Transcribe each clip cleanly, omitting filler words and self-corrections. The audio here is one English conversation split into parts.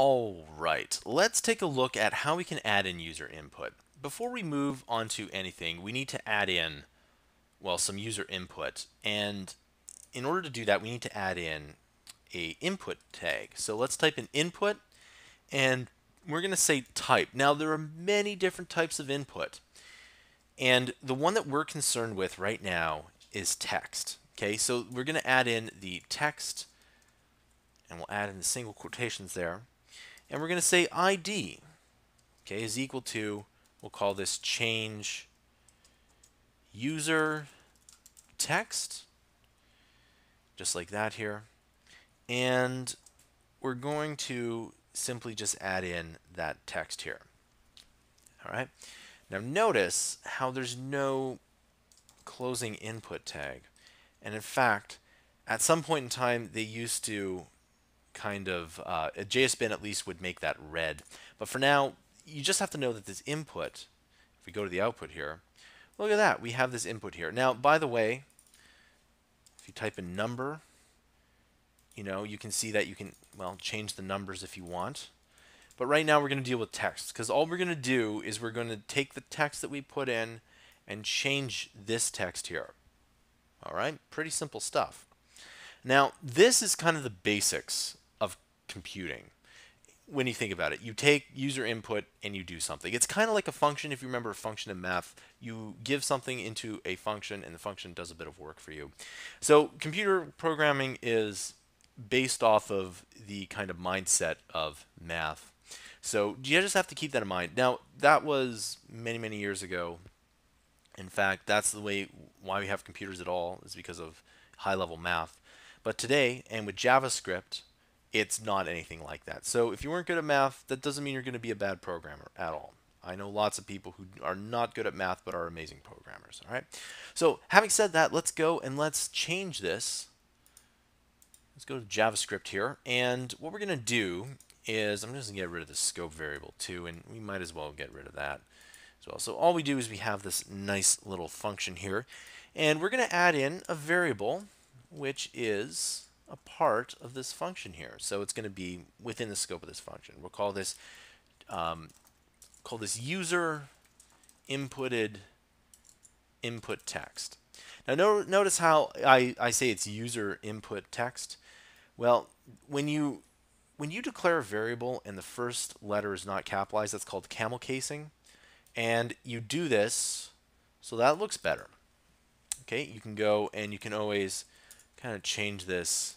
All right, let's take a look at how we can add in user input. Before we move on to anything, we need to add in, well, some user input. And in order to do that, we need to add in a input tag. So let's type in input, and we're going to say type. Now, there are many different types of input. And the one that we're concerned with right now is text. Okay, so we're going to add in the text, and we'll add in the single quotations there. And we're going to say ID, okay, is equal to, we'll call this change user text, just like that here. And we're going to simply just add in that text here. All right. Now notice how there's no closing input tag. And in fact, at some point in time, they used to kind of, a JSBin at least would make that red. But for now, you just have to know that this input, if we go to the output here, look at that, we have this input here. Now, by the way, if you type in number, you can see that you can, well, change the numbers if you want. But right now we're going to deal with text, because all we're going to do is we're going to take the text that we put in and change this text here. All right, pretty simple stuff. Now, this is kind of the basics of computing. When you think about it, you take user input and you do something. It's kind of like a function. If you remember a function in math, you give something into a function and the function does a bit of work for you. So computer programming is based off of the kind of mindset of math. So you just have to keep that in mind. Now, that was many, many years ago. In fact, that's the way why we have computers at all, is because of high-level math. But today, and with JavaScript, it's not anything like that. So if you weren't good at math, that doesn't mean you're going to be a bad programmer at all. I know lots of people who are not good at math but are amazing programmers. All right. So having said that, let's go and let's change this. Let's go to JavaScript here, and what we're going to do is I'm just going to get rid of the scope variable too, and we might as well get rid of that as well. So all we do is we have this nice little function here, and we're going to add in a variable which is a part of this function here. So it's going to be within the scope of this function. We'll call this user inputted input text. Now notice how I say it's user input text. Well, when you declare a variable and the first letter is not capitalized, that's called camel casing. And you do this so that looks better. Okay, you can go and you can always kind of change this.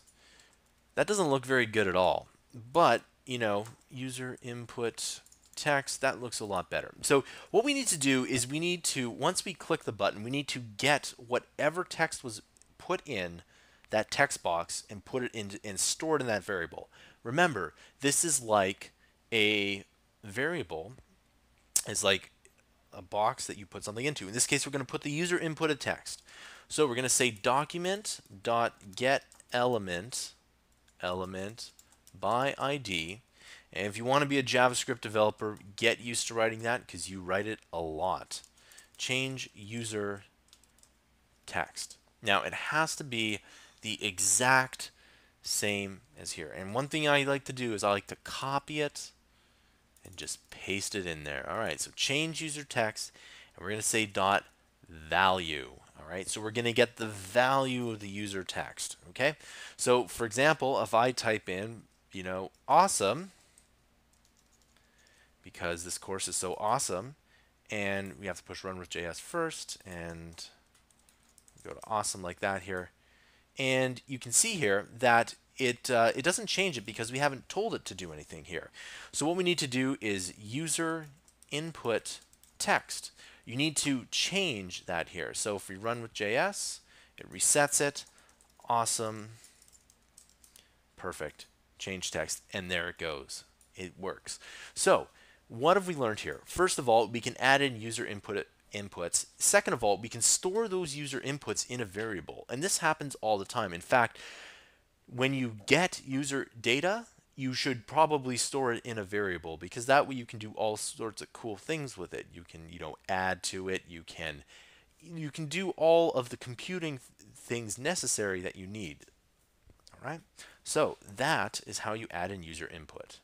That doesn't look very good at all. But, user input text, that looks a lot better. So what we need to do is we need to, once we click the button, we need to get whatever text was put in that text box and put it in and store it in that variable. Remember, this is like a variable. It's like a box that you put something into. In this case, we're going to put the user inputted text. So we're going to say document.getElement by ID. And if you want to be a JavaScript developer, get used to writing that because you write it a lot. Change user text. Now it has to be the exact same as here. And one thing I like to do is I like to copy it and just paste it in there. All right, so change user text, and we're going to say dot value. All right, so we're going to get the value of the user text. Okay, so for example, if I type in, awesome, because this course is so awesome, and we have to push run with JS first, and go to awesome like that here, and you can see here that it doesn't change it because we haven't told it to do anything here. So what we need to do is user input text. You need to change that here. So if we run with JS, it resets it. Awesome. Perfect. Change text, and there it goes. It works. So what have we learned here? First of all, we can add in user inputs. Second of all, we can store those user inputs in a variable, and this happens all the time. In fact, when you get user data, you should probably store it in a variable, because that way you can do all sorts of cool things with it. You can, add to it. You can do all of the computing things necessary that you need. All right. So that is how you add in user input.